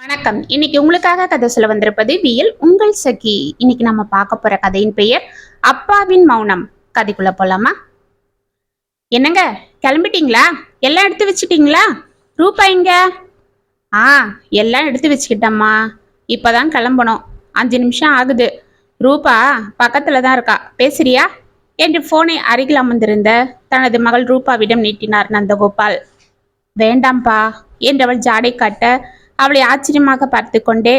வணக்கம். இன்னைக்கு உங்களுக்காக கதை சொல்ல வந்திருப்பது வியல் உங்கள் சகி. இன்னைக்கு நம்ம பார்க்க போற கதையின் பெயர் அப்பாவின் மௌனம். கதைக்குள்ள போலாமா? என்னங்க, கிளம்பிட்டீங்களா? எல்லாம் எடுத்து வச்சுட்டீங்களா? ரூபா எங்க? ஆ, எல்லாம் எடுத்து வச்சுக்கிட்டம்மா. இப்பதான் கிளம்பணும். 5 நிமிஷம் ஆகுது. ரூபா பக்கத்துல தான் இருக்கா, பேசுறியா என்று போனை அருகில் அமர்ந்திருந்த தனது மகள் ரூபாவிடம் நீட்டினார் நந்தகோபால். வேண்டாம்பா என்றவள் ஜாடை காட்ட அவளை ஆச்சரியமாக பார்த்து கொண்டே,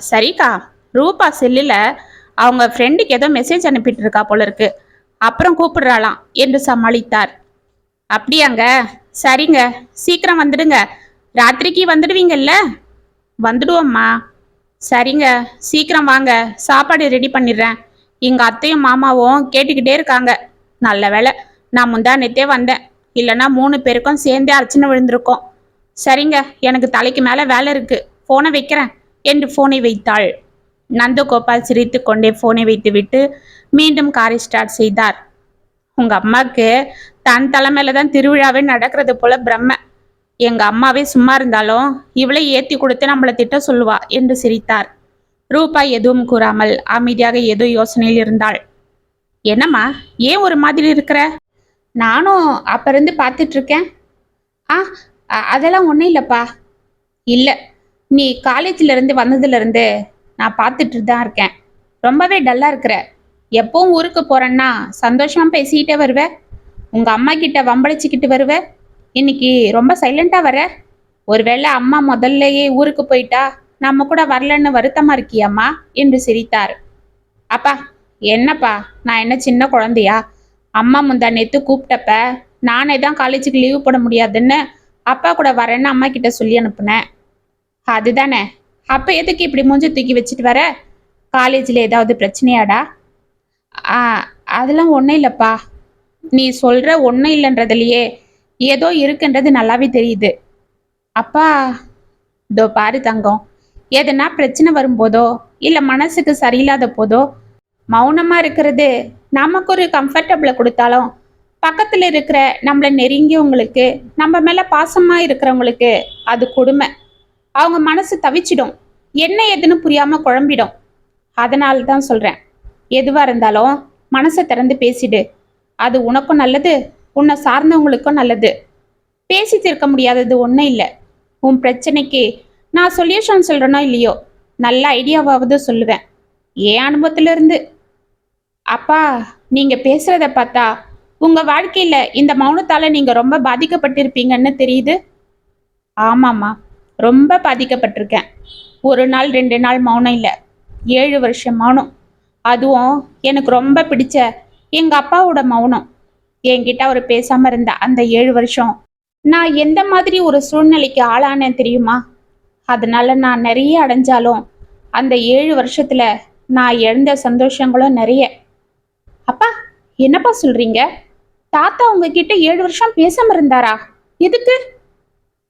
சரிக்கா, ரூபா செல்லில் அவங்க ஃப்ரெண்டுக்கு ஏதோ மெசேஜ் அனுப்பிட்டு இருக்கா போல இருக்கு, அப்புறம் கூப்பிடுறாளாம் என்று சமாளித்தார். அப்படியாங்க, சரிங்க, சீக்கிரம் வந்துடுங்க. ராத்திரிக்கு வந்துடுவீங்கல்ல? வந்துடுவோம்மா. சரிங்க, சீக்கிரம் வாங்க, சாப்பாடு ரெடி பண்ணிடுறேன். எங்கள் அத்தையும் மாமாவும் கேட்டுக்கிட்டே இருக்காங்க. நல்ல வேலை நான் முந்தா நேத்தே வந்தேன், இல்லைன்னா 3 பேருக்கும் சேர்ந்தே அர்ச்சனை விழுந்திருக்கோம். சரிங்க, எனக்கு தலைக்கு மேலே வேலை இருக்கு, ஃபோனை வைக்கிறேன் என்று ஃபோனை வைத்தாள். நந்தகோபால் சிரித்து கொண்டே ஃபோனை வைத்துவிட்டு மீண்டும் காரை ஸ்டார்ட் செய்தார். உங்க அம்மாவுக்கு தன் தலைமையில தான் திருவிழாவே நடக்கிறது போல பிரம்ம. எங்க அம்மாவே சும்மா இருந்தாலும் இவளை ஏத்தி கொடுத்து நம்மளை திட்ட சொல்லுவா என்று சிரித்தார். ரூபா எதுவும் கூறாமல் அமைதியாக ஏதோ யோசனையில் இருந்தாள். என்னம்மா, ஏன் ஒரு மாதிரி இருக்கிற? நானும் அப்ப இருந்து பார்த்துட்டு இருக்கேன். ஆ, அதெல்லாம் ஒன்றும் இல்லைப்பா. இல்லை, நீ காலேஜில் இருந்து வந்ததுலேருந்து நான் பார்த்துட்டு தான் இருக்கேன். ரொம்பவே டல்லாக இருக்கிற. எப்பவும் ஊருக்கு போகிறேன்னா சந்தோஷமாக பேசிக்கிட்டே வருவ, உங்கள் அம்மா கிட்ட வம்பளிச்சிக்கிட்டு வருவ. இன்னைக்கு ரொம்ப சைலண்ட்டாக வர. ஒருவேளை அம்மா முதல்லையே ஊருக்கு போயிட்டா நம்ம கூட வரலன்னு வருத்தமாக இருக்கியாம்மா என்று சிரித்தார். அப்பா, என்னப்பா, நான் என்ன சின்ன குழந்தையா? அம்மா முந்தா நேற்று கூப்பிட்டப்ப நானே தான் காலேஜுக்கு லீவு போட முடியாதுன்னு அப்பா கூட வரேன்னு அம்மா கிட்ட சொல்லி அனுப்புனேன். அதுதானே, அப்ப எதுக்கு இப்படி மூஞ்சி தூக்கி வச்சுட்டு வர? காலேஜில் ஏதாவது பிரச்சனையாடா? ஆ, அதெல்லாம் ஒன்றும் இல்லைப்பா. நீ சொல்ற ஒன்றும் இல்லைன்றதுலையே ஏதோ இருக்குன்றது நல்லாவே தெரியுது. அப்பா, இதோ பாரு தங்கம், எதனா பிரச்சனை வரும்போதோ இல்லை மனசுக்கு சரியில்லாத போதோ மௌனமா இருக்கிறது நமக்கு ஒரு கம்ஃபர்டபுளை கொடுத்தாலும், பக்கத்துல இருக்கிற நம்மளை நெருங்கியவங்களுக்கு, நம்ம மேல பாசமா இருக்கிறவங்களுக்கு அது கொடுமை. அவங்க மனசு தவிச்சிடும், என்ன ஏதுன்னு புரியாம குழம்பிடும். அதனால தான் சொல்றேன், எதுவா இருந்தாலும் மனசை திறந்து பேசிடு. அது உனக்கும் நல்லது, உன்னை சார்ந்தவங்களுக்கும் நல்லது. பேசி தீர்க்க முடியாதது ஒன்றும் இல்லை. உன் பிரச்சனைக்கு நான் சொல்யூஷன் சொல்றேனோ இல்லையோ, நல்ல ஐடியாவாவது சொல்லுவேன் என் அனுபவத்துல இருந்து. அப்பா, நீங்க பேசுறத பார்த்தா உங்க வாழ்க்கையில இந்த மௌனத்தால நீங்க ரொம்ப பாதிக்கப்பட்டிருப்பீங்கன்னு தெரியுது. ஆமாம்மா, ரொம்ப பாதிக்கப்பட்டிருக்கேன். 1 நாள் 2 நாள் மௌனம் இல்லை, 7 வருஷம் மௌனம். அதுவும் எனக்கு ரொம்ப பிடிச்ச எங்க அப்பாவோட மௌனம். என்கிட்ட அவர் பேசாம இருந்த அந்த 7 வருஷம் நான் எந்த மாதிரி ஒரு சூழ்நிலைக்கு ஆளானேன் தெரியுமா? அதனால நான் நிறைய அடைஞ்சாலும் அந்த 7 வருஷத்துல நான் இழந்த சந்தோஷங்களும் நிறைய. அப்பா, என்னப்பா சொல்றீங்க? தாத்தா உங்ககிட்ட 7 வருஷம் பேசாம இருந்தாரா? எதுக்கு?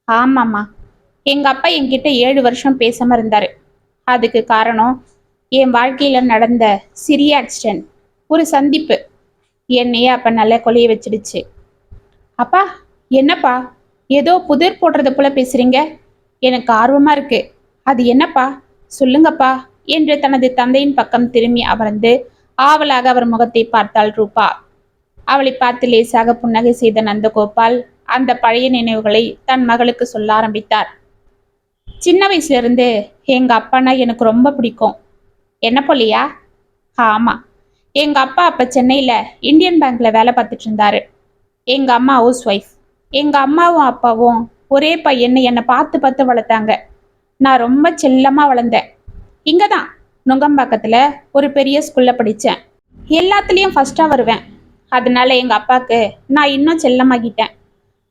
ஆமாம்மா, எங்க அப்பா என்கிட்ட 7 வருஷம் பேசாம இருந்தாரு. அதுக்கு காரணம் என் வாழ்க்கையில நடந்த சிறிய ஆக்சிடென்ட், ஒரு சந்திப்பு. என்னையே அப்ப நல்ல கொலைய வச்சிடுச்சு. அப்பா, என்னப்பா, ஏதோ புதிர் போடுறது போல பேசுறீங்க? எனக்கு ஆர்வமா இருக்கு. அது என்னப்பா, சொல்லுங்கப்பா என்று தனது தந்தையின் பக்கம் திரும்பி அமர்ந்து ஆவலாக அவர் முகத்தை பார்த்தாள் ரூபா. அவளை பார்த்து லேசாக புன்னகை செய்த நந்தகோபால் அந்த பழைய நினைவுகளை தன் மகளுக்கு சொல்ல ஆரம்பித்தார். சின்ன வயசுல இருந்து எங்க அப்பானா எனக்கு ரொம்ப பிடிக்கும். என்ன போலியா? ஆமா, எங்க அப்பா அப்ப சென்னையில இந்தியன் பேங்க்ல வேலை பார்த்துட்டு இருந்தாரு. எங்க அம்மா ஹவுஸ் ஒய்ஃப். எங்க அம்மாவும் அப்பாவும் ஒரே பையன்னு என்னை பார்த்து பார்த்து வளர்த்தாங்க. நான் ரொம்ப செல்லமா வளர்ந்தேன். இங்கதான் நுங்கம்பாக்கத்துல ஒரு பெரிய ஸ்கூல்ல படித்தேன். எல்லாத்துலேயும் ஃபர்ஸ்டா வருவேன். அதனால எங்க அப்பாவுக்கு நான் இன்னும் செல்லமாகிட்டேன்.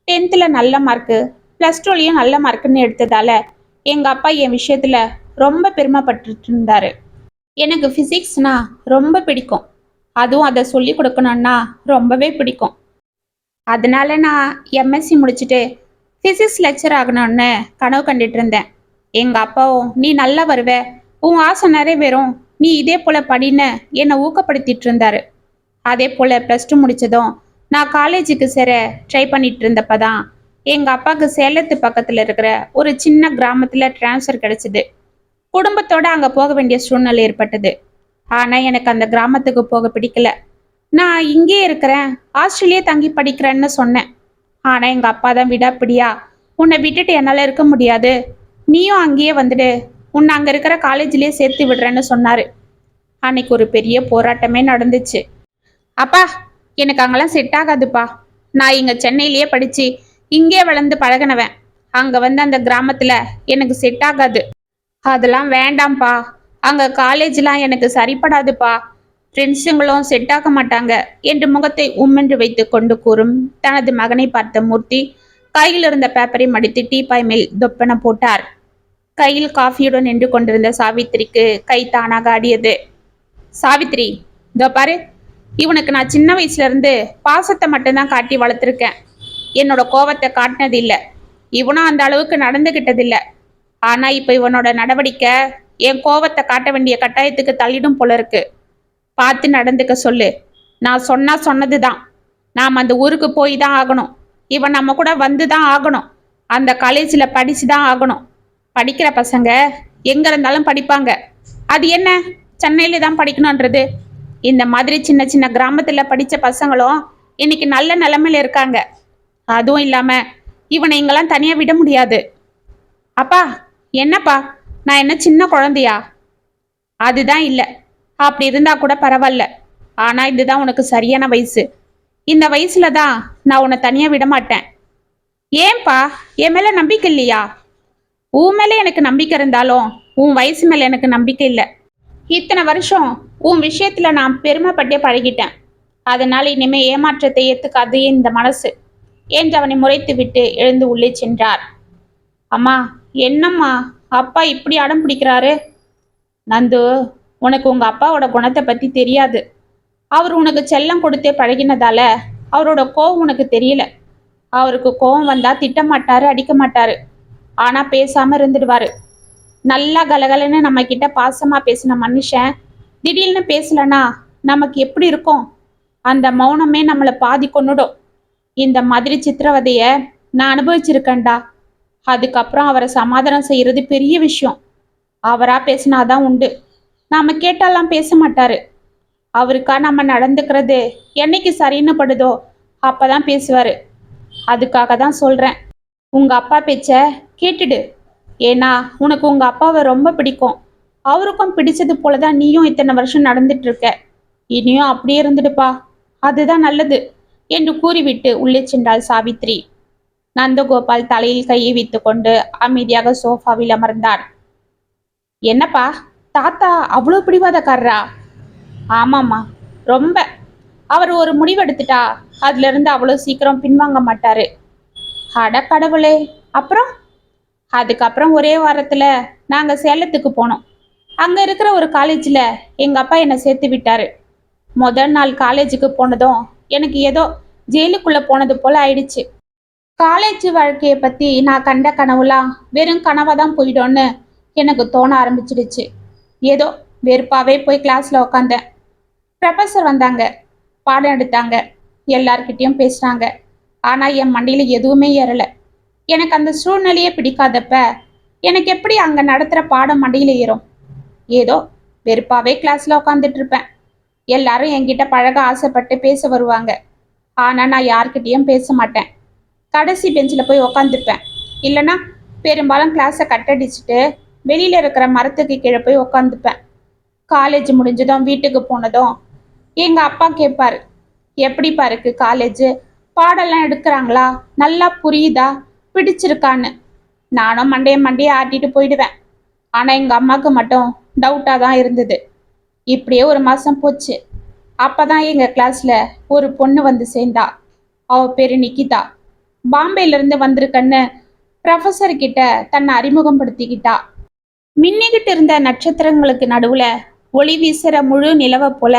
10th நல்ல மார்க்கு, +2லையும் நல்ல மார்க்குன்னு எடுத்ததால எங்க அப்பா என் விஷயத்துல ரொம்ப பெருமைப்பட்டு இருந்தாரு. எனக்கு ஃபிசிக்ஸ்னா ரொம்ப பிடிக்கும். அதுவும் அதை சொல்லி கொடுக்கணும்னா ரொம்பவே பிடிக்கும். அதனால நான் எம்எஸ்சி முடிச்சுட்டு ஃபிசிக்ஸ் லெக்சர் ஆகணும்னு கனவு கண்டுட்டு இருந்தேன். எங்க அப்பாவும் நீ நல்லா வருவ, உன் ஆசை நிறைவேறும், நீ இதே போல படின்னு என்னை ஊக்கப்படுத்திட்டு இருந்தாரு. அதே போல +2 முடிச்சதும் நான் காலேஜுக்கு சேர ட்ரை பண்ணிட்டு இருந்தப்பதான் எங்க அப்பாவுக்கு சேலத்து பக்கத்துல இருக்கிற ஒரு சின்ன கிராமத்துல டிரான்ஸ்ஃபர் கிடைச்சது. குடும்பத்தோட அங்க போக வேண்டிய சூழ்நிலை ஏற்பட்டது. ஆனா எனக்கு அந்த கிராமத்துக்கு போக பிடிக்கல. நான் இங்கே இருக்கிறேன், ஹாஸ்டல்லே தங்கி படிக்கிறேன்னு சொன்னேன். ஆனா எங்க அப்பா தான் விடாப்பிடியா, உன்னை விட்டுட்டு என்னால இருக்க முடியாது, நீயும் அங்கேயே வந்துடு, உன்னை அங்க இருக்கிற காலேஜ்லயே சேர்த்து விடுறேன்னு சொன்னாரு. அன்னைக்கு ஒரு பெரிய போராட்டமே நடந்துச்சு. அப்பா, எனக்கு அங்கெல்லாம் செட் ஆகாதுப்பா. நான் இங்க சென்னையிலேயே படிச்சு இங்கே வளர்ந்து பழகினவன். அங்க வந்து அந்த கிராமத்துல எனக்கு செட் ஆகாது. அதெல்லாம் வேண்டாம்ப்பா. அங்க காலேஜ்லாம் எனக்கு சரிப்படாதுப்பா. ஃப்ரெண்ட்ஸுங்களும் செட் ஆக மாட்டாங்க என்று முகத்தை உம்மென்று வைத்து கொண்டு கூறும் தனது மகனை பார்த்த மூர்த்தி கையில் இருந்த பேப்பரை மடித்து டீப்பாய் மேல் தொப்பென போட்டார். கையில் காஃபியுடன் நின்று கொண்டிருந்த சாவித்திரிக்கு கை தானாக ஆடியது. சாவித்ரி, இதோ பாரு, இவனுக்கு நான் சின்ன வயசுல இருந்து பாசத்தை மட்டும்தான் காட்டி வளர்த்துருக்கேன். என்னோட கோவத்தை காட்டினது இல்லை. இவனும் அந்த அளவுக்கு நடந்துகிட்டது இல்லை. ஆனா இப்ப இவனோட நடவடிக்கை என் கோவத்தை காட்ட வேண்டிய கட்டாயத்துக்கு தள்ளிடும் போல இருக்கு. பார்த்து நடந்துக்க சொல்லு. நான் சொன்னா சொன்னதுதான். நாம் அந்த ஊருக்கு போய் தான் ஆகணும். இவன் நம்ம கூட வந்து தான் ஆகணும். அந்த காலேஜில் படிச்சு தான் ஆகணும். படிக்கிற பசங்க எங்க இருந்தாலும் படிப்பாங்க. அது என்ன சென்னையில தான் படிக்கணுன்றது? இந்த மாதிரி சின்ன சின்ன கிராமத்துல படிச்ச பசங்களும் இன்னைக்கு நல்ல நிலைமையில இருக்காங்க. அதுவும் இல்லாம இவனை இங்கெல்லாம் தனியா விட முடியாது. அப்பா, என்னப்பா, நான் என்ன சின்ன குழந்தையா? அதுதான் இல்லை. அப்படி இருந்தா கூட பரவாயில்ல. ஆனா இதுதான் உனக்கு சரியான வயசு. இந்த வயசுல தான் நான் உன்னை தனியா விட மாட்டேன். ஏன்பா, என் மேல நம்பிக்கை இல்லையா? உன் மேல எனக்கு நம்பிக்கை இருந்தாலும் உன் வயசு மேல எனக்கு நம்பிக்கை இல்லை. இத்தனை வருஷம் உன் விஷயத்துல நான் பெருமைப்பட்டே பழகிட்டேன். அதனால இனிமே ஏமாற்றத்தை ஏத்துக்காது இந்த மனசு என்று அவனை முறைத்து விட்டு எழுந்து உள்ளே சென்றார். அம்மா, என்னம்மா அப்பா இப்படி அடம் பிடிக்கிறாரு? நந்து, உனக்கு உங்க அப்பாவோட குணத்தை பத்தி தெரியாது. அவர் உனக்கு செல்லம் கொடுத்தே பழகினதால அவரோட கோவம் உனக்கு தெரியல. அவருக்கு கோவம் வந்தா திட்ட மாட்டாரு, அடிக்க மாட்டாரு. ஆனா பேசாம இருந்துடுவாரு. நல்லா கலகலன்னு நம்ம கிட்ட பாசமா பேசின மனுஷன் திடீர்னு பேசலனா நமக்கு எப்படி இருக்கும்? அந்த மௌனமே நம்மளை பாதி கொன்னுடும். இந்த மாதிரி சித்திரவதைய நான் அனுபவிச்சிருக்கேன்டா. அதுக்கப்புறம் அவரை சமாதானம் செய்யறது பெரிய விஷயம். அவரா பேசினாதான் உண்டு. நாம கேட்டாலாம் பேச மாட்டாரு. அவருக்கா நம்ம நடந்துக்கிறது என்னைக்கு சரின்னு படுதோ அப்பதான் பேசுவாரு. அதுக்காக தான் சொல்றேன், உங்க அப்பா பேச்ச கேட்டுடு. ஏன்னா உனக்கு உங்க அப்பாவை ரொம்ப பிடிக்கும். அவருக்கும் பிடிச்சது போலதான் நீயும் இத்தனை வருஷம் நடந்துட்டு இருக்க. இனியும் அப்படியே இருந்துடுப்பா, அதுதான் நல்லது என்று கூறிவிட்டு உள்ளே சென்றாள் சாவித்ரி. நந்தகோபால் தலையில் கையை வைத்து கொண்டு அமைதியாக சோஃபாவில் அமர்ந்தார். என்னப்பா, தாத்தா அவ்வளோ பிடிவாதக்காரரா? ஆமாம்மா, ரொம்ப. அவர் ஒரு முடிவெடுத்துட்டா அதுல இருந்து அவ்வளோ சீக்கிரம் பின்வாங்க மாட்டாரு. அட கடவுளே! அப்புறம்? அதுக்கப்புறம் ஒரே வாரத்துல நாங்க சேலத்துக்கு போனோம். அங்க இருக்கிற ஒரு காலேஜ்ல எங்க அப்பா என்னை சேர்த்து விட்டாரு. முதல் நாள் காலேஜுக்கு போனதும் எனக்கு ஏதோ ஜெயிலுக்குள்ள போனது போல ஆயிடுச்சு. காலேஜ் வாழ்க்கையை பத்தி நான் கண்ட கனவுலாம் வெறும் கனவா தான் போயிடும்னு எனக்கு தோண ஆரம்பிச்சிடுச்சு. ஏதோ வெறுப்பாவே போய் கிளாஸ்ல உட்காந்தேன். ப்ரொஃபஸர் வந்தாங்க, பாடம் எடுத்தாங்க, எல்லார்கிட்டயும் பேசுறாங்க. ஆனா என் மண்டையில எதுவுமே ஏறல. எனக்கு அந்த சூழ்நிலையே பிடிக்காதப்ப எனக்கு எப்படி அங்க நடத்துற பாடம் மண்டையில ஏறும்? ஏதோ வெறுப்பாவே கிளாஸ்ல உட்காந்துட்டு இருப்பேன். எல்லாரும் என்கிட்ட பழக ஆசைப்பட்டு பேச வருவாங்க. ஆனா நான் யார்கிட்டயும் பேச மாட்டேன். கடைசி பெஞ்சில் போய் உக்காந்துப்பேன். இல்லைன்னா பெரும்பாலும் கிளாஸை கட்டடிச்சுட்டு வெளியில இருக்கிற மரத்துக்கு கீழே போய் உக்காந்துப்பேன். காலேஜ் முடிஞ்சதும் வீட்டுக்கு போனதும் எங்க அப்பா கேட்பாரு, எப்படிப்பா இருக்கு காலேஜ்? பாடெல்லாம் எடுக்கிறாங்களா? நல்லா புரியுதா? பிடிச்சிருக்கான்னு. நானும் மண்டையை ஆட்டிட்டு போயிடுவேன். ஆனா எங்க அம்மாவுக்கு மட்டும் டவுட்டா தான் இருந்தது. இப்படியே ஒரு மாசம் போச்சு. அப்பதான் எங்க கிளாஸ்ல ஒரு பொண்ணு வந்து சேர்ந்தா. அவ பேரு நிக்கிதா. பாம்பேல இருந்து வந்திருக்கன்னு ப்ரொஃபஸர் கிட்ட தன்னை அறிமுகப்படுத்திக்கிட்டா. மின்னிக்கிட்டு இருந்த நட்சத்திரங்களுக்கு நடுவுல ஒளி வீசுற முழு நிலவை போல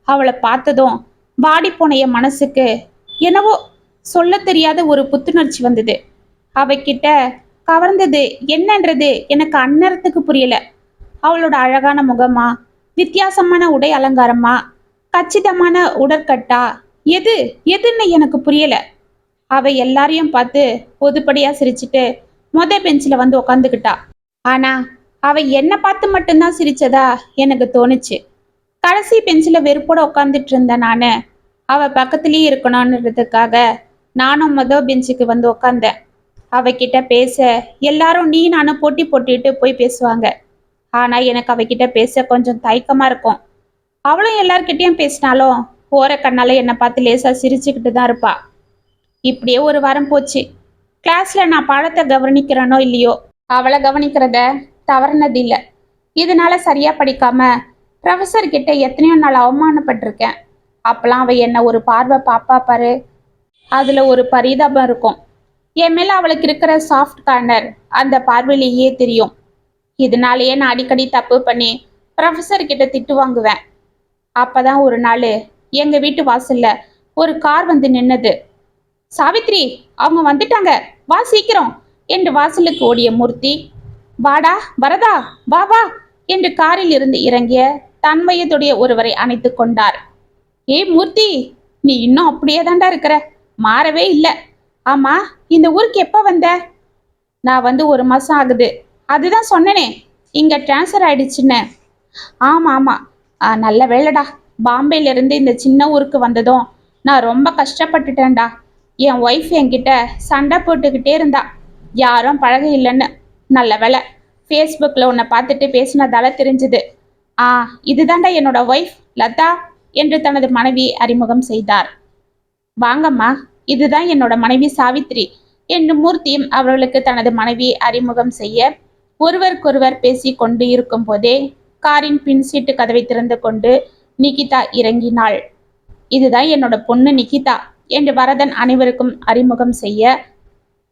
அவளை பார்த்ததும் வாடி போன என் மனசுக்கு என்னவோ சொல்ல தெரியாத ஒரு புத்துணர்ச்சி வந்தது. அவகிட்ட கவர்ந்தது என்னன்றது எனக்கு அந்நேரத்துக்கு புரியல. அவளோட அழகான முகமா, வித்தியாசமான உடை அலங்காரமா, கச்சிதமான உடற்கட்டா, எது எதுன்னு எனக்கு புரியல. அவ எல்லாரையும் பார்த்து பொதுப்படியா சிரிச்சிட்டு பெஞ்சில் வந்து உக்காந்துக்கிட்டா. ஆனா அவ என்னை பார்த்து மட்டும்தான் சிரிச்சதா எனக்கு தோணுச்சு. கடைசி பெஞ்சில் வெறுப்போட உட்காந்துட்டு இருந்த நானு அவ பக்கத்துலயே இருக்கணும்ன்றதுக்காக நானும் பெஞ்சுக்கு வந்து உக்காந்தேன். அவகிட்ட பேச எல்லாரும் நீ நானும் போட்டி போட்டுட்டு போய் பேசுவாங்க. ஆனா எனக்கு அவகிட்ட பேச கொஞ்சம் தயக்கமா இருக்கும். அவளும் எல்லார்கிட்டயும் பேசினாலும் ஓர கண்ணால என்னை பார்த்து லேசா சிரிச்சுக்கிட்டு தான் இருப்பா. இப்படியே ஒரு வாரம் போச்சு. கிளாஸ்ல நான் பாடத்தை கவனிக்கிறேனோ இல்லையோ, அவளை கவனிக்கிறத தவறுனது இல்லை. இதனால சரியா படிக்காம ப்ரொஃபஸர் கிட்ட எத்தனையோ நாள் அவமானப்பட்டிருக்கேன். அப்பெல்லாம் அவ என்ன ஒரு பார்வை பாப்பா பாரு, அதுல ஒரு பரிதாபம் இருக்கும். என் மேல அவளுக்கு இருக்கிற சாஃப்ட் கார்னர் அந்த பார்வையிலேயே தெரியும். இதனாலேயே நான் அடிக்கடி தப்பு பண்ணி ப்ரொஃபஸர் கிட்ட திட்டு வாங்குவேன். அப்பதான் ஒரு நாள் எங்க வீட்டு வாசல்ல ஒரு கார் வந்து நின்னது. சாவித்ரி, அவங்க வந்துட்டாங்க, வா சீக்கிரம் என்று வாசலுக்கு ஓடிய மூர்த்தி, வாடா வரதா, வா வா என்று காரில் இருந்து இறங்கிய தன் வயதுடைய ஒருவரை அணைத்து கொண்டார். ஏய் மூர்த்தி, நீ இன்னும் அப்படியே தாண்டா இருக்கிற, மாறவே இல்லை. ஆமா, இந்த ஊருக்கு எப்ப வந்த? நான் வந்து 1 மாசம் ஆகுது. அதுதான் சொன்னனே, இங்க டிரான்ஸ்ஃபர் ஆயிடுச்சுன்னு. ஆமா ஆமா, நல்ல வேலைடா. பாம்பேல இருந்து இந்த சின்ன ஊருக்கு வந்ததும் நான் ரொம்ப கஷ்டப்பட்டுட்டேன்டா. என் ஒய்ஃப் என்கிட்ட சண்டை போட்டுக்கிட்டே இருந்தா, யாரும் பழக இல்லைன்னு. நல்ல வேலை, ஃபேஸ்புக்கில் உன்னை பார்த்துட்டு பேசினதால தெரிஞ்சுது. இதுதாண்டா என்னோட ஒய்ஃப் லதா என்று தனது மனைவி அறிமுகம் செய்தார். வாங்கம்மா, இதுதான் என்னோட மனைவி சாவித்ரி என்று மூர்த்தியும் அவர்களுக்கு தனது மனைவியை அறிமுகம் செய்ய ஒருவருக்கொருவர் பேசி கொண்டு இருக்கும் போதே காரின் பின் சீட்டு கதவை திறந்து கொண்டு நிகிதா இறங்கினாள். இதுதான் என்னோட பொண்ணு நிகிதா என்று வரதன் அனைவருக்கும் அறிமுகம் செய்ய,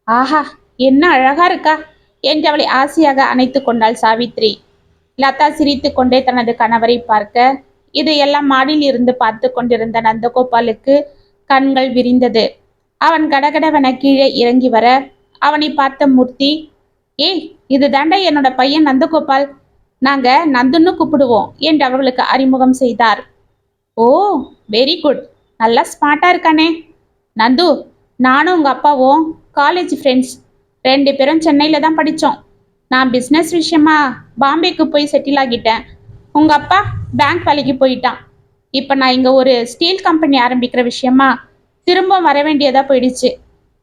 ஆஹா என்ன அழகா இருக்கா என்று அவளை ஆசையாக அணைத்து கொண்டாள் சாவித்ரி. லதா சிரித்து கொண்டே தனது கணவரை பார்க்க இதையெல்லாம் மாடியில் இருந்து பார்த்து கொண்டிருந்த நந்தகோபாலுக்கு கண்கள் விரிந்தது. அவன் கடகடவென கீழே இறங்கி வர அவனை பார்த்த மூர்த்தி, ஏய் இது தாண்டா என்னோட பையன் நந்தகோபால், நாங்க நந்துன்னு கூப்பிடுவோம் என்று அவர்களுக்கு அறிமுகம் செய்தார். ஓ வெரி குட், நல்லா ஸ்மார்ட்டா இருக்கானே. நந்து, நானும் உங்க அப்பாவும் காலேஜ் ஃப்ரெண்ட்ஸ், 2 பேரும் சென்னையில தான் படித்தோம். நான் பிஸ்னஸ் விஷயமா பாம்பேக்கு போய் செட்டில் ஆகிட்டேன். உங்க அப்பா பேங்க் வேலைக்கு போயிட்டான். இப்போ நான் இங்கே ஒரு ஸ்டீல் கம்பெனி ஆரம்பிக்கிற விஷயமா திரும்ப வர வேண்டியதா போயிடுச்சு.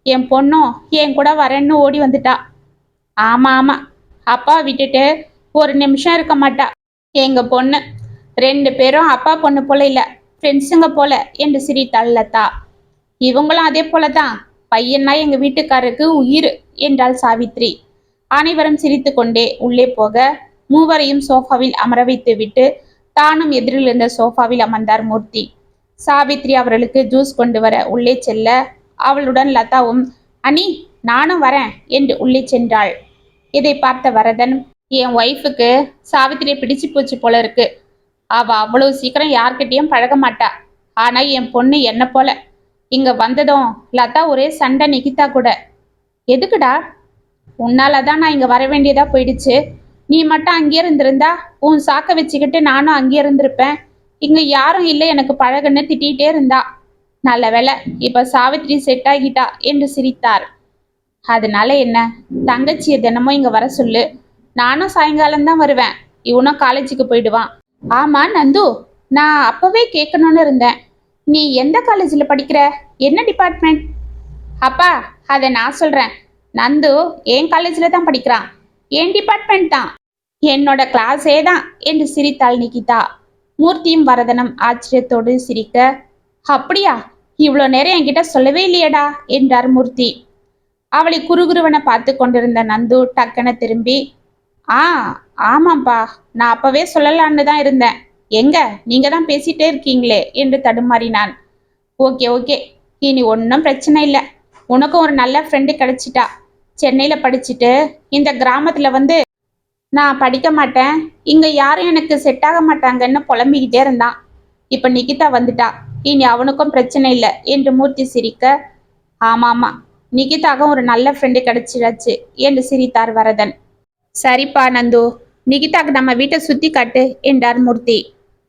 என் பொண்ணும் என் கூட வரேன்னு ஓடி வந்துட்டா. ஆமா ஆமா, அப்பா விட்டுட்டு ஒரு நிமிஷம் இருக்க மாட்டா எங்க பொண்ணு. 2 பேரும் அப்பா பொண்ணு போல இல்ல, ஃப்ரெண்ட்ஸுங்க போல என்று சிரித்தாள் லதா. இவங்களும் அதே போலதான், பையன்னா எங்க வீட்டுக்காரருக்கு உயிர் என்றாள் சாவித்ரி. அனைவரும் சிரித்து கொண்டே உள்ளே போக மூவரையும் சோஃபாவில் அமர வைத்து விட்டு தானும் எதிரில் இருந்த சோஃபாவில் அமர்ந்தார் மூர்த்தி. சாவித்ரி அவர்களுக்கு ஜூஸ் கொண்டு வர உள்ளே செல்ல அவளுடன் லதாவும் அனி நானும் வரேன் என்று உள்ளே சென்றாள். இதை பார்த்த வரதன், என் ஒய்ஃபுக்கு சாவித்திரியை பிடிச்சு போச்சு போல இருக்கு. அவ அவ்வளவு சீக்கிரம் யார்கிட்டையும் பழக மாட்டா. ஆனா என் பொண்ணு என்ன போல. இங்க வந்ததும் லதா ஒரே சண்டை நிகிதா கூட. எதுக்குடா? உன்னாலதான் நான் இங்க வர வேண்டியதா போயிடுச்சு. நீ மட்டும் அங்கேயே இருந்திருந்தா உன் சாக்க வச்சுக்கிட்டு நானும் அங்கேயே இருந்திருப்பேன். இங்க யாரும் இல்லை எனக்கு பழகுன்னு திட்டிகிட்டே இருந்தா. நல்ல வேலை, இப்ப சாவித்ரி செட் ஆகிட்டா என்று சிரித்தார். அதனால என்ன, தங்கச்சியை தினமும் இங்க வர சொல்லு. நானும் சாயங்காலம் தான் வருவேன், இவனும் காலேஜுக்கு போயிடுவான். ஆமா நந்து, நான் அப்பவே கேட்கணும்னு இருந்தேன். நீ எந்த காலேஜில் படிக்கிற, என்ன டிபார்ட்மெண்ட்? அப்பா அதை நான் சொல்றேன். நந்து என் காலேஜில் தான் படிக்கிறான், என் டிபார்ட்மெண்ட் தான், என்னோட கிளாஸே தான் என்று சிரித்தாள் நிகிதா. மூர்த்தியும் வரதனும் ஆச்சரியத்தோடு சிரிக்க, அப்படியா, இவ்வளோ நேரம் என்கிட்ட சொல்லவே இல்லையடா என்றார் மூர்த்தி. அவளை குறுகுருவனை பார்த்து கொண்டிருந்த நந்து டக்கென திரும்பி, ஆமாப்பா, நான் அப்பவே சொல்லலான்னு தான் இருந்தேன். எங்க நீங்க தான் பேசிட்டே இருக்கீங்களே என்று தடுமாறினான். ஓகே ஓகே, இனி ஒன்றும் பிரச்சனை இல்லை. உனக்கும் ஒரு நல்ல ஃப்ரெண்டு கிடைச்சிட்டா. சென்னையில படிச்சுட்டு இந்த கிராமத்துல வந்து நான் படிக்க மாட்டேன், இங்க யாரும் எனக்கு செட் ஆக மாட்டாங்கன்னு புலம்பிக்கிட்டே இருந்தான். இப்ப நிகிதா வந்துட்டா, இனி அவனுக்கும் பிரச்சனை இல்லை என்று மூர்த்தி சிரிக்க, ஆமாமா, நிகிதாக ஒரு நல்ல ஃப்ரெண்டு கிடைச்சிடாச்சு என்று சிரித்தார் வரதன். சரிப்பா நந்து, நிகிதாக்கு நம்ம வீட்டை சுத்தி காட்டு என்றார் மூர்த்தி.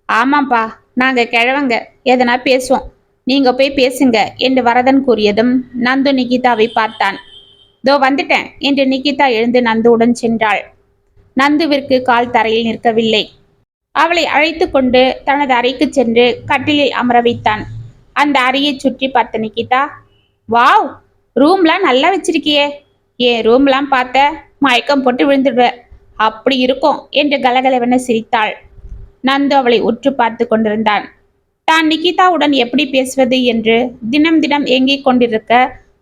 ஆமாப்பா, நாங்க கிழவங்க எதனா பேசுவோம், நீங்க போய் பேசுங்க என்று வரதன் கூறியதும் நந்து நிகிதாவை பார்த்தான். தோ வந்துட்டேன் என்று நிகிதா எழுந்து நந்துவுடன் சென்றாள். நந்துவிற்கு கால் தரையில் நிற்கவில்லை. அவளை அழைத்து கொண்டு தனது அறைக்கு சென்று கட்டிலில் அமர வைத்தான். அந்த அறையை சுற்றி பார்த்த நிகிதா, வாவ், ரூம்லாம் நல்லா வச்சிருக்கியே. என் ரூம்லாம் பார்த்த மயக்கம் போட்டு விழுந்துடுவ, அப்படி இருக்கும் என்று கலகலவென சிரித்தாள். நந்து அவளை உற்று பார்த்து கொண்டிருந்தான். தான் நிகிதாவுடன் எப்படி பேசுவது என்று தினம் தினம் ஏங்கிக் கொண்டிருக்க,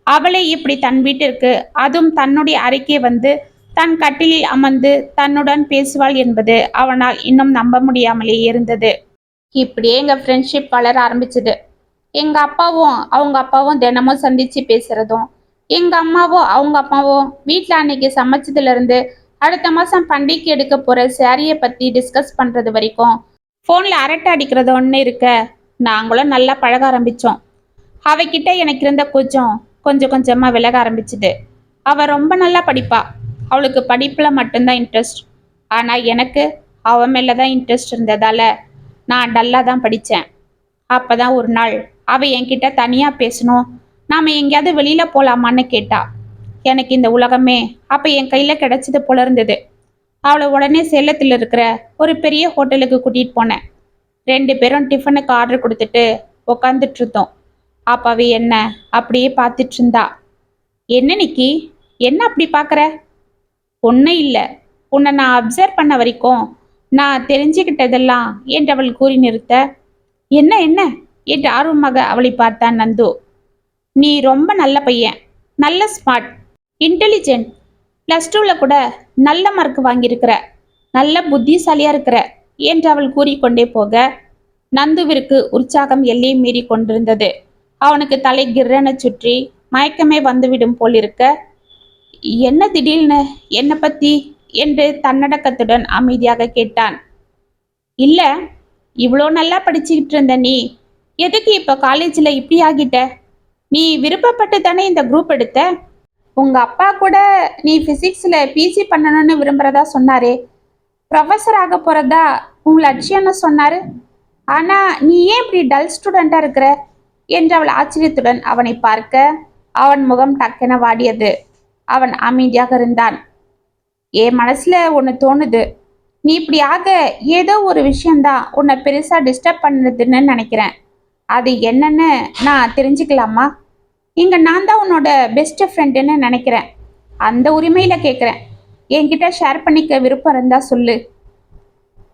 அவளை இப்படி தன் வீட்டிற்கு, அதுவும் தன்னுடைய அறைக்கே வந்து தன் கட்டிலில் அமர்ந்து தன்னுடன் பேசுவாள் என்பது அவனால் இன்னும் நம்ப முடியாமலே இருந்தது. இப்படியே எங்க ஃப்ரெண்ட்ஷிப் வளர ஆரம்பிச்சது. எங்க அப்பாவும் அவங்க அப்பாவும் தினமும் சந்திச்சு பேசுறதும், எங்க அம்மாவும் அவங்க அம்மாவும் வீட்டில் அன்னைக்கு சமைச்சதுல இருந்து அடுத்த மாசம் பண்டிகைக்கு எடுக்க போற சாரியை பத்தி டிஸ்கஸ் பண்றது வரைக்கும் போன்ல அரட்டை அடிக்கிறது ஒன்று இருக்க, நாங்களும் நல்லா பழக ஆரம்பிச்சோம். அவகிட்ட எனக்கு இருந்த கொஞ்சம் கொஞ்சமா விலக ஆரம்பிச்சுது. அவ ரொம்ப நல்லா படிப்பா. அவளுக்கு படிப்புல மட்டும்தான் இன்ட்ரெஸ்ட். ஆனா எனக்கு அவ மேலதான் இன்ட்ரெஸ்ட் இருந்ததால நான் டல்லா தான் படித்தேன். அப்பதான் ஒரு நாள் அவ என்கிட்ட தனியா பேசணும், நாம எங்கேயாவது வெளியில போலாமான்னு கேட்டா. எனக்கு இந்த உலகமே அப்ப என் கையில கிடைச்சது போல இருந்தது. அவளை உடனே சேலத்தில் இருக்கிற ஒரு பெரிய ஹோட்டலுக்கு கூட்டிட்டு போனேன். 2 பேரும் டிஃபனுக்கு ஆர்டர் கொடுத்துட்டு உக்காந்துட்டு இருந்தோம். அப்பாவே என்ன அப்படியே பார்த்துட்டு இருந்தா. என்ன நிக்கி, என்ன அப்படி பார்க்குற? ஒன்றும் இல்லை, உன்னை நான் அப்சர்வ் பண்ண வரைக்கும் நான் தெரிஞ்சுக்கிட்டதெல்லாம் என்று அவள் கூறி நிறுத்த, என்ன என்ன என்று ஆர்வமாக அவளை பார்த்தான் நந்து. நீ ரொம்ப நல்ல பையன், நல்ல ஸ்மார்ட், இன்டெலிஜென்ட், +2ல் கூட நல்ல மார்க் வாங்கியிருக்கிற, நல்ல புத்திசாலியா இருக்கிற என்று அவள் கூறிக்கொண்டே போக நந்துவிற்கு உற்சாகம் எல்லையை மீறி கொண்டிருந்தது. அவனுக்கு தலை கிர்ரென சுற்றி மயக்கமே வந்துவிடும் போல் இருக்க, என்ன திடீர்னு என்ன பத்தி என்று தன்னடக்கத்துடன் அமைதியாக கேட்டான். இல்ல, இவ்வளோ நல்லா படிச்சுக்கிட்டு இருந்த நீ எதுக்கு இப்போ காலேஜில் இப்படி ஆகிட்ட? நீ விருப்பப்பட்டு தானே இந்த குரூப் எடுத்த? உங்க அப்பா கூட நீ ஃபிசிக்ஸில் பிஜி பண்ணணும்னு விரும்புகிறதா சொன்னாரே, ப்ரொஃபஸர் ஆக போகிறதா உங்க லட்சியம்னு சொன்னாரு. ஆனால் நீ ஏன் இப்படி டல் ஸ்டூடெண்ட்டாக இருக்கிற என்று அவள் ஆச்சரியத்துடன் அவனை பார்க்க அவன் முகம் டக்கென வாடியது. அவன் அமைதியாக இருந்தான். என் மனசில் ஒன்று தோணுது. நீ இப்படி ஆக ஏதோ ஒரு விஷயந்தான் உன்னை பெருசாக டிஸ்டர்ப் பண்ணுதுன்னு நினைக்கிறேன். அது என்னன்னு நான் தெரிஞ்சுக்கலாமா? இங்கே நான் தான் உன்னோட பெஸ்ட் ஃப்ரெண்டுன்னு நினைக்கிறேன். அந்த உரிமையில் கேட்குறேன். என்கிட்ட ஷேர் பண்ணிக்க விருப்பம் இருந்தால் சொல்லு.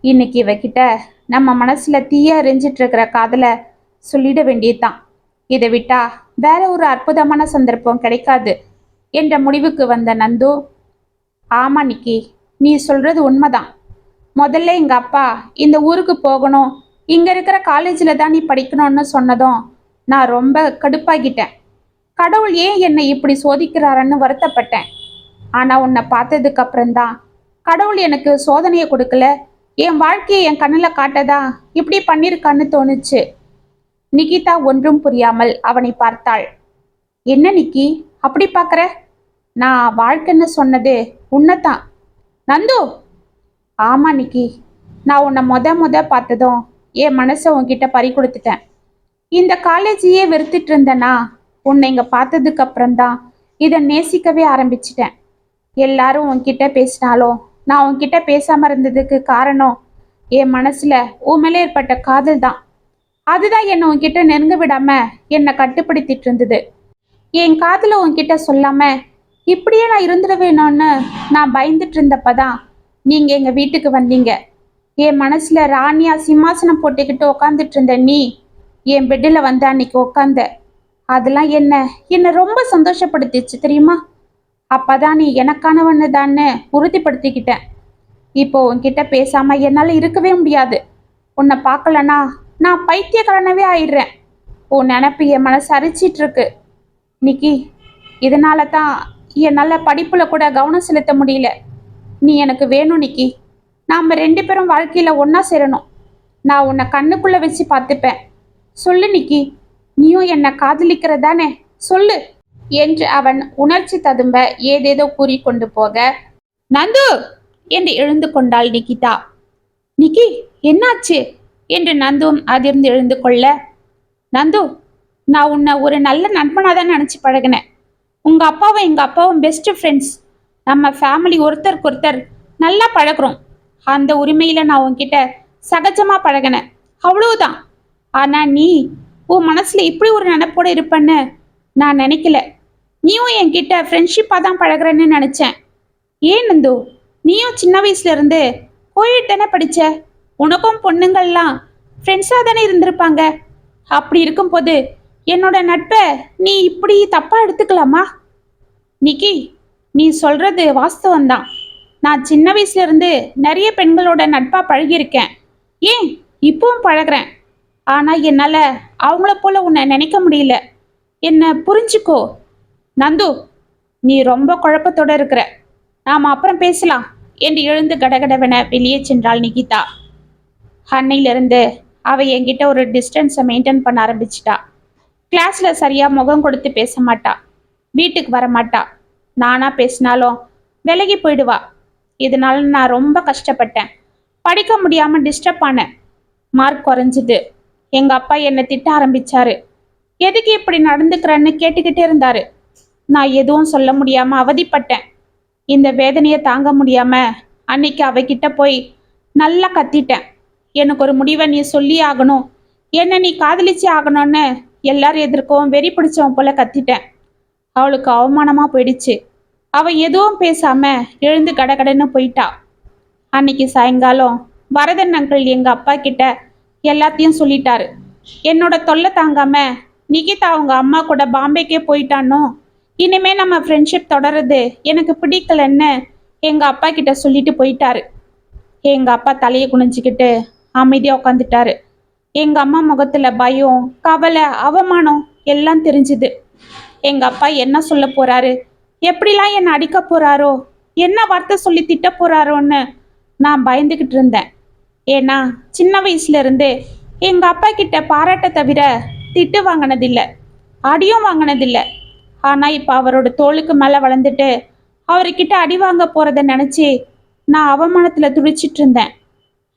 இன்னைக்கு இவகிட்ட நம்ம மனசில் தீயா எரிஞ்சிட்டு இருக்கிற காதலை சொல்லிட வேண்டியதுதான். இதை விட்டா வேற ஒரு அற்புதமான சந்தர்ப்பம் கிடைக்காது என்ற முடிவுக்கு வந்த நந்து, ஆமா நிக்கி, நீ சொல்றது உண்மைதான். முதல்ல எங்கள் அப்பா இந்த ஊருக்கு போகணும், இங்கே இருக்கிற காலேஜில் தான் நீ படிக்கணும்னு சொன்னதும் நான் ரொம்ப கடுப்பாகிட்டேன். கடவுள் ஏன் என்னை இப்படி சோதிக்கிறாருன்னு வருத்தப்பட்டேன். ஆனால் உன்னை பார்த்ததுக்கு அப்புறம்தான் கடவுள் எனக்கு சோதனையை கொடுக்கல, என் வாழ்க்கையை என் கண்ணில் காட்டதா இப்படி பண்ணியிருக்கான்னு தோணுச்சு. நிகிதா ஒன்றும் புரியாமல் அவனை பார்த்தாள். என்ன நிக்கி அப்படி பார்க்குற? நான் வாழ்க்கைன்னு சொன்னது உன்னைத்தான். நந்து! ஆமா நிக்கி, நான் உன்னை முத பார்த்ததும் என் மனசை உன்கிட்ட பறி கொடுத்துட்டேன். இந்த காலேஜையே வெறுத்துட்டு இருந்தேனா, உன்னை இங்கே பார்த்ததுக்கு அப்புறம்தான் இதை நேசிக்கவே ஆரம்பிச்சிட்டேன். எல்லாரும் உன்கிட்ட பேசினாலும் நான் உன்கிட்ட பேசாமல் இருந்ததுக்கு காரணம் என் மனசில் உன் மேலே ஏற்பட்ட காதல் தான். அதுதான் என்னை உன்கிட்ட நெருங்க விடாம என்னை கட்டுப்படுத்திட்டு இருந்தது. என் காதலை உன்கிட்ட சொல்லாம இப்படியே நான் இருந்துட வேணும்னு நான் பயந்துட்டு இருந்தப்பதான் நீங்க எங்க வீட்டுக்கு வந்தீங்க. என் மனசுல ராணியா சிம்மாசனம் போட்டுக்கிட்டு உக்காந்துட்டு இருந்த நீ என் பெட்டில் வந்து அன்னைக்கு உக்காந்த. அதெல்லாம் என்ன ரொம்ப சந்தோஷப்படுத்திச்சு தெரியுமா? அப்பதான் நீ எனக்கானவன்னு தான்னு உறுதிப்படுத்திக்கிட்டேன். இப்போ உன்கிட்ட பேசாம என்னால இருக்கவே முடியாது. உன்னை பார்க்கலனா நான் பைத்தியக்காரனவே ஆயிடுறேன். உன் நினப்பு என் மனசு அரிச்சிட்டு இருக்கு நிக்கி. இதனால தான் என்னால் படிப்பில் கூட கவனம் செலுத்த முடியல. நீ எனக்கு வேணும் நிக்கி. நாம் 2 பேரும் வாழ்க்கையில் ஒன்றா சேரணும். நான் உன்னை கண்ணுக்குள்ளே வச்சு பார்த்துப்பேன். சொல்லு நிக்கி, நீயும் என்னை காதலிக்கிறதானே? சொல்லு என்று அவன் உணர்ச்சி ததும்ப ஏதேதோ கூறி கொண்டு போக, நந்து என்று எழுந்து கொண்டாள் நிகிதா. நிக்கி, என்னாச்சு என்று நந்துவும் அதிர்ந்து எழுந்து கொள்ள, நந்து நான் உன்னை ஒரு நல்ல நண்பனாக தான் நினச்சி பழகினேன். உங்கள் அப்பாவும் எங்கள் அப்பாவும் பெஸ்ட் ஃப்ரெண்ட்ஸ். நம்ம ஃபேமிலி ஒருத்தருக்கு ஒருத்தர் நல்லா பழகுறோம். அந்த உரிமையில் நான் உன்கிட்ட சகஜமாக பழகினேன், அவ்வளவுதான். ஆனால் நீ உன் மனசில் இப்படி ஒரு நினைப்போடு இருப்பேன்னு நான் நினைக்கல. நீயும் என்கிட்ட ஃப்ரெண்ட்ஷிப்பாக தான் பழகுறேன்னு நினச்சேன். ஏன் நந்து, நீயும் சின்ன வயசுல இருந்து கோயில் தானே படிச்ச? உனக்கும் பொண்ணுங்கள்லாம் ஃப்ரெண்ட்ஸாக தானே இருந்திருப்பாங்க. அப்படி இருக்கும்போது என்னோட நட்பை நீ இப்படி தப்பா எடுத்துக்கலாமா? நிக்கி, நீ சொல்றது வாஸ்தவம்தான். நான் சின்ன வயசுல இருந்து நிறைய பெண்களோட நட்பா பழகியிருக்கேன். ஏன் இப்பவும் பழகுறேன். ஆனா என்னால அவங்கள போல உன்னை நினைக்க முடியல. என்ன புரிஞ்சுக்கோ. நந்து, நீ ரொம்ப குழப்பத்தோட இருக்கிற. நாம அப்புறம் பேசலாம் என்று எழுந்து கடகடவென வெளியே சென்றாள் நிகிதா. அன்னையிலிருந்து அவ என்கிட்ட ஒரு டிஸ்டன்ஸை மெயின்டைன் பண்ண ஆரம்பிச்சிட்டா. கிளாஸ்ல சரியா முகம் கொடுத்து பேச மாட்டா, வீட்டுக்கு வர மாட்டா. நானா பேசினாலும் விலகி போயிடுவா. இதனால நான் ரொம்ப கஷ்டப்பட்டேன். படிக்க முடியாம டிஸ்டர்ப் ஆனேன். மார்க் குறைஞ்சிது. எங்க அப்பா என்னை திட்ட ஆரம்பிச்சாரு. எதுக்கு இப்படி நடந்துக்கிறேன்னு கேட்டுக்கிட்டே இருந்தாரு. நான் எதுவும் சொல்ல முடியாம அவதிப்பட்டேன். இந்த வேதனையை தாங்க முடியாம அன்னைக்கு அவகிட்ட போய் நல்லா கத்திட்டேன். எனக்கு ஒரு முடிவை நீ சொல்லி ஆகணும், என்ன நீ காதலிச்சு ஆகணும்னு எல்லாரும் எதிர்க்கவும் வெறி பிடிச்சவன் போல கத்திட்டேன். அவளுக்கு அவமானமா போயிடுச்சு. அவ எதுவும் பேசாம எழுந்து கடகடன்னு போயிட்டா. அன்னைக்கு சாயங்காலம் வரதன் அங்கிள் எங்க அப்பா கிட்ட எல்லாத்தையும் சொல்லிட்டாரு. என்னோட தொல்லை தாங்காம நிகிதா அவங்க அம்மா கூட பாம்பேக்கே போயிட்டானோ, இனிமே நம்ம ஃப்ரெண்ட்ஷிப் தொடருது எனக்கு பிடிக்கலன்னு எங்க அப்பா கிட்ட சொல்லிட்டு போயிட்டாரு. எங்க அப்பா தலையை குனிஞ்சுக்கிட்டு அமைதியா உட்காந்துட்டாரு. எங்க அம்மா முகத்துல பயம், கவலை, அவமானம் எல்லாம் தெரிஞ்சுது. எங்க அப்பா என்ன சொல்ல போறாரு, எப்படிலாம் என்னை அடிக்க போறாரோ, என்ன வார்த்தை சொல்லி திட்ட போறாரோன்னு நான் பயந்துகிட்டு இருந்தேன். ஏன்னா சின்ன வயசுல இருந்தே எங்க அப்பா கிட்ட பாராட்ட தவிர திட்டு வாங்கினதில்லை, அடியும் வாங்கினதில்லை. ஆனா இப்ப அவரோட தோளுக்கு மேல வளர்ந்துட்டு அவர்கிட்ட அடி வாங்க போறத நினைச்சு நான் அவமானத்துல துடிச்சிட்டு இருந்தேன்.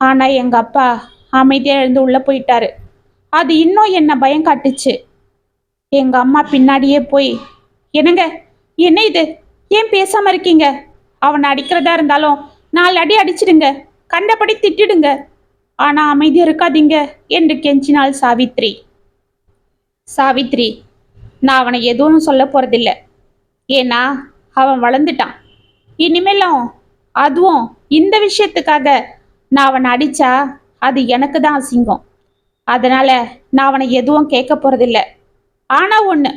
ஆனா எங்க அப்பா அமைதியா எழுந்து உள்ள போயிட்டாரு. அது இன்னும் என்ன பயம் காட்டுச்சு. எங்க அம்மா பின்னாடியே போய், என்னங்க, என்ன இது, ஏன் பேசாம இருக்கீங்க? அவனை அடிக்கிறதா இருந்தாலும் 4 அடி அடிச்சிடுங்க, கண்டபடி திட்டிடுங்க, ஆனா அமைதியா இருக்காதீங்க என்று கெஞ்சினாள் சாவித்ரி. சாவித்ரி, நான் அவனை எதுவும் சொல்ல போறதில்லை. ஏன்னா அவன் வளர்ந்துட்டான். இனிமேலும் அதுவும் இந்த விஷயத்துக்காக நான் அவனை அடிச்சா அது எனக்கு தான் அசிங்கம். அதனால நான் அவனை எதுவும் கேட்க போறதில்லை. ஆனா ஒண்ணு,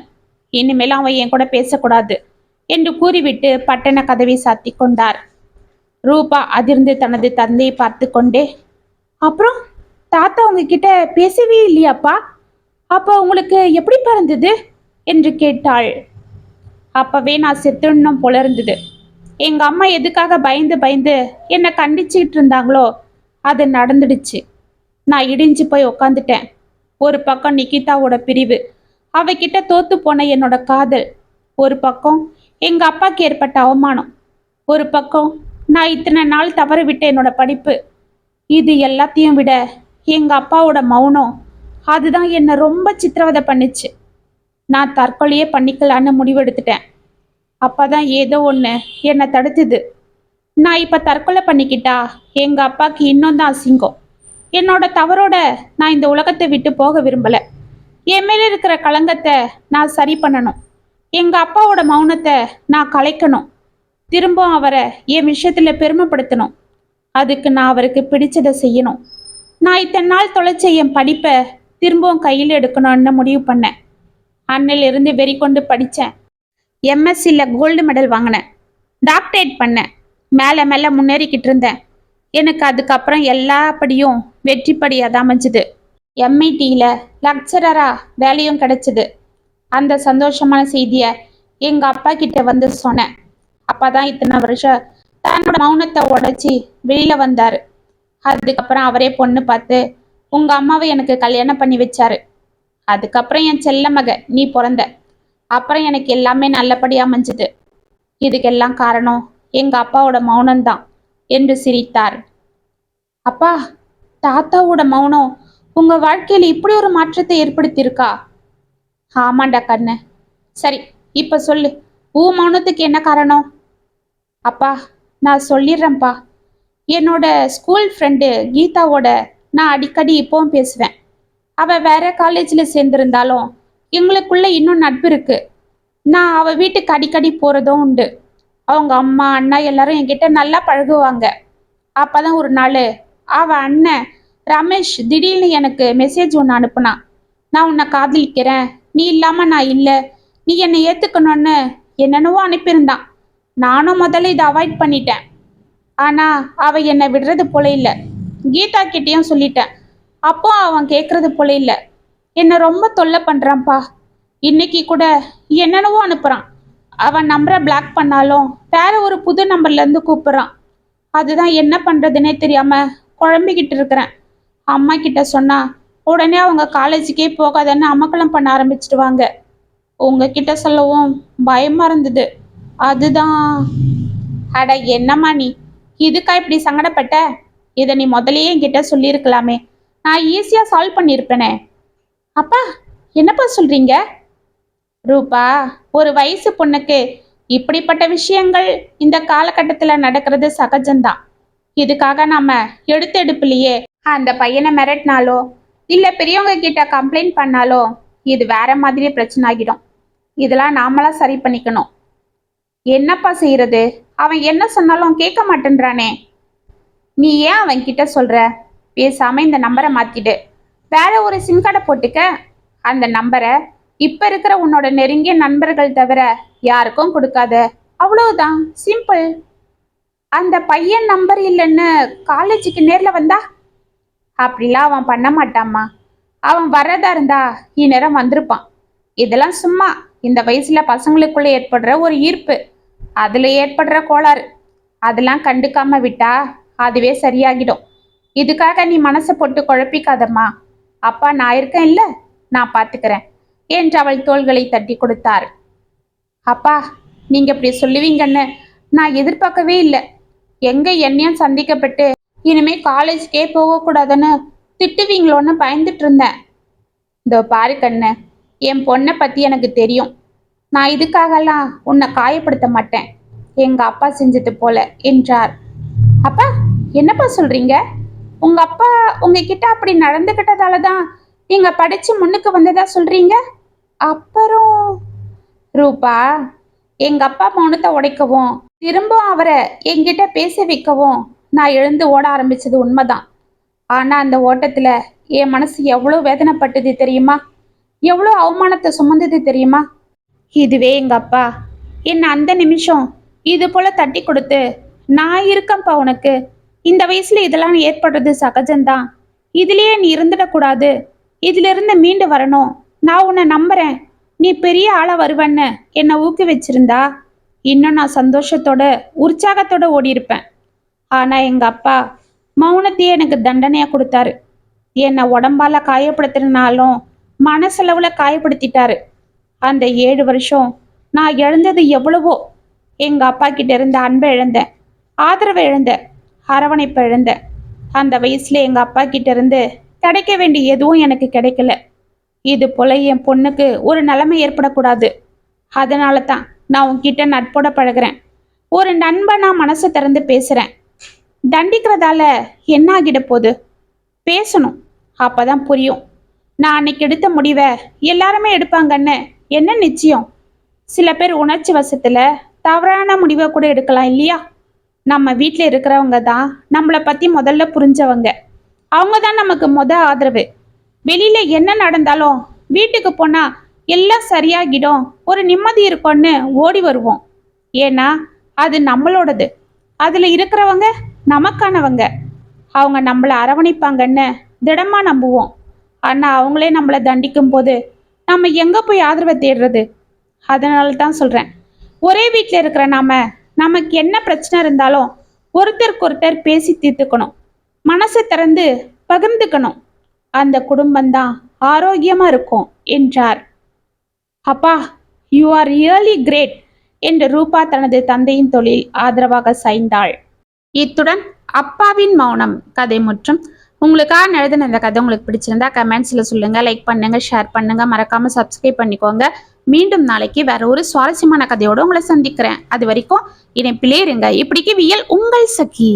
இனிமேலும் அவன் என் கூட பேசக்கூடாது என்று கூறிவிட்டு பட்டண கதவை சாத்தி கொண்டார். ரூபா அதிர்ந்து தனது தந்தையை பார்த்து கொண்டே, அப்புறம் தாத்தா உங்ககிட்ட பேசவே இல்லையாப்பா? அப்போ உங்களுக்கு எப்படி பிறந்தது என்று கேட்டாள். அப்பவே நான் செத்துடணும் போல இருந்தது. எங்க அம்மா எதுக்காக பயந்து பயந்து என்னை கண்டிச்சுக்கிட்டு இருந்தாங்களோ அது நடந்துடுச்சு. நான் இடிஞ்சு போய் உக்காந்துட்டேன். ஒரு பக்கம் நிகிதாவோட பிரிவு, அவகிட்ட தோத்து போன என்னோட காதல், ஒரு பக்கம் எங்க அப்பாக்கு ஏற்பட்ட அவமானம், ஒரு பக்கம் நான் இத்தனை நாள் தவற விட்ட என்னோட படிப்பு. இது எல்லாத்தையும் விட எங்க அப்பாவோட மௌனம், அதுதான் என்னை ரொம்ப சித்திரவதை பண்ணுச்சு. நான் தற்கொலையே பண்ணிக்கலான்னு முடிவெடுத்துட்டேன். அப்பதான் ஏதோ ஒன்று என்னை தடுத்துது. நான் இப்போ தற்கொலை பண்ணிக்கிட்டா எங்க அப்பாக்கு இன்னும் தான் அசிங்கம். என்னோட தவறோட நான் இந்த உலகத்தை விட்டு போக விரும்பல. என் மேல இருக்கிற களங்கத்தை நான் சரி பண்ணணும். எங்க அப்பாவோட மௌனத்தை நான் கலைக்கணும். திரும்பவும் அவரை என் விஷயத்துல பெருமைப்படுத்தணும். அதுக்கு நான் அவருக்கு பிடிச்சதை செய்யணும். நான் இத்தனை நாள் தொலைச்ச என் படிப்பை திரும்பவும் கையில் எடுக்கணும்னு முடிவு பண்ணேன். அன்னிலிருந்து வெறி கொண்டு படித்தேன். எம்எஸ்சியில் கோல்டு மெடல் வாங்கினேன். டாக்டரேட் பண்ணேன். மேலே மேலே முன்னேறிக்கிட்டு இருந்தேன். எனக்கு அதுக்கப்புறம் எல்லாப்படியும் வெற்றிப்படியாக தான் அமைஞ்சுது. எம்ஐடியில் லெக்சரராக வேலையும் கிடைச்சிது. அந்த சந்தோஷமான செய்தியை எங்கள் அப்பா கிட்ட வந்து சொன்னேன். அப்பா தான் இத்தனை வருஷம் தன்னோட மௌனத்தை உடைச்சி வெளியில் வந்தார். அதுக்கப்புறம் அவரே பொண்ணு பார்த்து உங்கள் அம்மாவை எனக்கு கல்யாணம் பண்ணி வச்சாரு. அதுக்கப்புறம் என் செல்ல மக நீ பிறந்த. அப்புறம் எனக்கு எல்லாமே நல்லபடியாக அமைஞ்சுது. இதுக்கெல்லாம் காரணம் எங்கள் அப்பாவோட மௌனம்தான் என்று சிரித்தார். அப்பா, தாத்தாவோட மௌனம் உங்கள் வாழ்க்கையில் இப்படி ஒரு மாற்றத்தை ஏற்படுத்தியிருக்கா? ஆமாண்டா கண்ணு. சரி, இப்ப சொல்லு. மௌனத்துக்கு என்ன காரணம்? அப்பா, நான் சொல்லிடுறேன்ப்பா. என்னோட ஸ்கூல் ஃப்ரெண்டு கீதாவோட நான் அடிக்கடி இப்பவும் பேசுவேன். அவ வேற காலேஜ்ல சேர்ந்திருந்தாலும் எங்களுக்குள்ள இன்னும் நட்பு இருக்கு. நான் அவ வீட்டுக்கு அடிக்கடி போறதும் உண்டு. அவங்க அம்மா அண்ணா எல்லாரும் என்கிட்ட நல்லா பழகுவாங்க. அப்பதான் ஒரு நாள் அவ அண்ணன் ரமேஷ் திடீர்னு எனக்கு மெசேஜ் ஒன்று அனுப்புனான். நான் உன்னை காதலிக்கிறேன், நீ இல்லாம நான் இல்லை, நீ என்னை ஏத்துக்கணும்னு என்னென்னவோ அனுப்பியிருந்தான். நானும் முதல்ல இதை அவாய்ட் பண்ணிட்டேன். ஆனா அவ என்னை விடுறது போல இல்லை. கீதா கிட்டேயும் சொல்லிட்டேன். அப்போ அவன் கேட்கறது போல இல்லை. என்னை ரொம்ப தொல்லை பண்றான்ப்பா. இன்னைக்கு கூட என்னென்னவோ அனுப்புறான். அவன் நம்பரை பிளாக் பண்ணாலும் வேற ஒரு புது நம்பர்ல இருந்து கூப்பிடுறான். அதுதான் என்ன பண்றதுன்னே தெரியாம குழம்பிக்கிட்டு இருக்கிறேன். அம்மா கிட்ட சொன்னா உடனே அவங்க காலேஜுக்கே போகாதன்னு அமக்கலம் பண்ண ஆரம்பிச்சிடுவாங்க. உங்ககிட்ட சொல்லவும் பயமா இருந்தது. அதுதான். அட என்னம்மா நீ, இதுக்கா இப்படி சங்கடப்பட்ட? இதை நீ முதலையே என்கிட்ட சொல்லியிருக்கலாமே, நான் ஈஸியா சால்வ் பண்ணியிருப்பேனே. அப்பா, என்னப்பா சொல்றீங்க? ரூபா, ஒரு வயசு பொண்ணுக்கு இப்படிப்பட்ட விஷயங்கள் இந்த காலகட்டத்துல நடக்கிறது சகஜம்தான். இதுக்காக நாம எடுப்பிலேயே அந்த பையனை மிரட்டினாலோ இல்ல பெரியவங்க கிட்ட கம்ப்ளைண்ட் பண்ணாலோ இது வேற மாதிரி பிரச்சனை ஆகிடும். இதெல்லாம் நாமளா சரி பண்ணிக்கணும். என்னப்பா செய்யறது? அவன் என்ன சொன்னாலும் கேட்க மாட்டேன்றானே. நீ ஏன் அவன் கிட்ட சொல்ற? பேசாம இந்த நம்பரை மாத்திடு, வேற ஒரு சிம் கார்டை போட்டுக்க. அந்த நம்பரை இப்ப இருக்கிற உன்னோட நெருங்கிய நண்பர்கள் தவிர யாருக்கும் கொடுக்காத. அவ்வளவுதான், சிம்பிள். அந்த பையன் நம்பர் இல்லைன்னு காலேஜுக்கு நேர்ல வந்தா? அப்படிலாம் அவன் பண்ண மாட்டாம்மா. அவன் வர்றதா இருந்தா இந்நேரம் வந்திருப்பான். இதெல்லாம் சும்மா இந்த வயசுல பசங்களுக்குள்ள ஏற்படுற ஒரு ஈர்ப்பு, அதுல ஏற்படுற கோளாறு. அதெல்லாம் கண்டுக்காம விட்டா அதுவே சரியாகிடும். இதுக்காக நீ மனசை போட்டு குழப்பிக்காதம்மா. அப்பா நான் இருக்கேன் இல்ல, நான் பாத்துக்கிறேன் என்று அவள் தோள்களை தட்டி கொடுத்தார். அப்பா, நீங்க இப்படி சொல்லுவீங்கன்னு நான் எதிர்பார்க்கவே இல்லை. எங்க என்னையும் சந்திக்கப்பட்டு இனிமே காலேஜ்க்கே போகக்கூடாதுன்னு திட்டுவீங்களோன்னு பயந்துட்டு இருந்தேன். இதோ பாரு கண்ணு, என் பொண்ணை பத்தி எனக்கு தெரியும். நான் இதுக்காகலாம் உன்னை காயப்படுத்த மாட்டேன், எங்க அப்பா செஞ்சது போல என்றார். அப்பா, என்னப்பா சொல்றீங்க? உங்க அப்பா உங்ககிட்ட அப்படி நடந்துகிட்டதால தான் நீங்க படிச்சு முன்னுக்கு வந்ததா சொல்றீங்க? அப்புறம் ரூபா, எங்க அப்பா மௌனத்தை உடைக்கவும் திரும்ப அவரை என்கிட்ட பேச வைக்கவும் நான் எழுந்து ஓட ஆரம்பிச்சது உண்மைதான். ஆனா அந்த ஓட்டத்துல என் மனசு எவ்வளவு வேதனைப்பட்டது தெரியுமா? எவ்வளவு அவமானத்தை சுமந்தது தெரியுமா? இதுவே எங்க அப்பா என்ன அந்த நிமிஷம் இது போல தட்டி கொடுத்து, நான் இருக்கேன்ப்பா உனக்கு, இந்த வயசுல இதெல்லாம் ஏற்படுறது சகஜம்தான், இதுலயே நீ இருந்துடக்கூடாது, இதுல இருந்து மீண்டு வரணும், நான் உன்னை நம்புறேன், நீ பெரிய ஆளா வருவன்னு என்னை ஊக்குவிச்சிருந்தா இன்னும் நான் சந்தோஷத்தோட உற்சாகத்தோட ஓடி இருப்பேன். ஆனா எங்க அப்பா மௌனத்தையே எனக்கு தண்டனையா கொடுத்தாரு. என்னை உடம்பால காயப்படுத்தினாலும் மனசளவுல காயப்படுத்திட்டாரு. அந்த 7 வருஷம் நான் இழந்தது எவ்வளவோ. எங்க அப்பா கிட்ட இருந்த அன்பை இழந்தேன், ஆதரவை இழந்தேன், அரவணைப்பை இழந்தேன். அந்த வயசுல எங்க அப்பா கிட்ட இருந்து கிடைக்க வேண்டிய எதுவும் எனக்கு கிடைக்கல. இது போல என் பொண்ணுக்கு ஒரு நிலைமை ஏற்படக்கூடாது. அதனால தான் நான் உன்கிட்ட நட்போட பழகிறேன். ஒரு நண்பனா மனசை திறந்து பேசுறேன். தண்டிக்கிறதால என்ன ஆகிட போகுது? பேசணும், அப்பதான் புரியும். நான் அன்னைக்கு எடுத்த முடிவை எல்லாருமே எடுப்பாங்கன்னு என்ன நிச்சயம்? சில பேர் உணர்ச்சி வசத்துல தவறான முடிவை கூட எடுக்கலாம் இல்லையா? நம்ம வீட்டில் இருக்கிறவங்க தான் நம்மளை பத்தி முதல்ல புரிஞ்சவங்க. அவங்க தான் நமக்கு ஆதரவு. வெளியில என்ன நடந்தாலும் வீட்டுக்கு போனா எல்லாம் சரியாகிடும், ஒரு நிம்மதி இருக்கும்னு ஓடி வருவோம். ஏன்னா அது நம்மளோடது. அதுல இருக்கிறவங்க நமக்கானவங்க. அவங்க நம்மளை அரவணைப்பாங்கன்னு திடமா நம்புவோம். ஆனா அவங்களே நம்மளை தண்டிக்கும் போது நம்ம எங்க போய் ஆதரவை தேடுறது? அதனால தான் சொல்றேன், ஒரே வீட்டில் இருக்கிற நமக்கு என்ன பிரச்சனை இருந்தாலும் ஒருத்தருக்கு ஒருத்தர் பேசி தீர்த்துக்கணும், மனசை திறந்து பகிர்ந்துக்கணும். அந்த குடும்பம்தான் ஆரோக்கியமா இருக்கும் என்றார். அப்பா, யூ ஆர் ரியலி கிரேட் என்று ரூபா தனது தந்தையின் தொழில் ஆதரவாக சாய்ந்தாள். இத்துடன் அப்பாவின் மௌனம் கதை முற்றும். உங்களுக்காக எழுதின இந்த கதை உங்களுக்கு பிடிச்சிருந்தா கமெண்ட்ஸ்ல சொல்லுங்க, லைக் பண்ணுங்க, ஷேர் பண்ணுங்க, மறக்காம சப்ஸ்கிரைப் பண்ணிக்கோங்க. மீண்டும் நாளைக்கு வேற ஒரு சுவாரஸ்யமான கதையோட உங்களை சந்திக்கிறேன். அது வரைக்கும் இணைப்பிலே இருங்க. இப்படிக்கு வியல் உங்கள் சகி.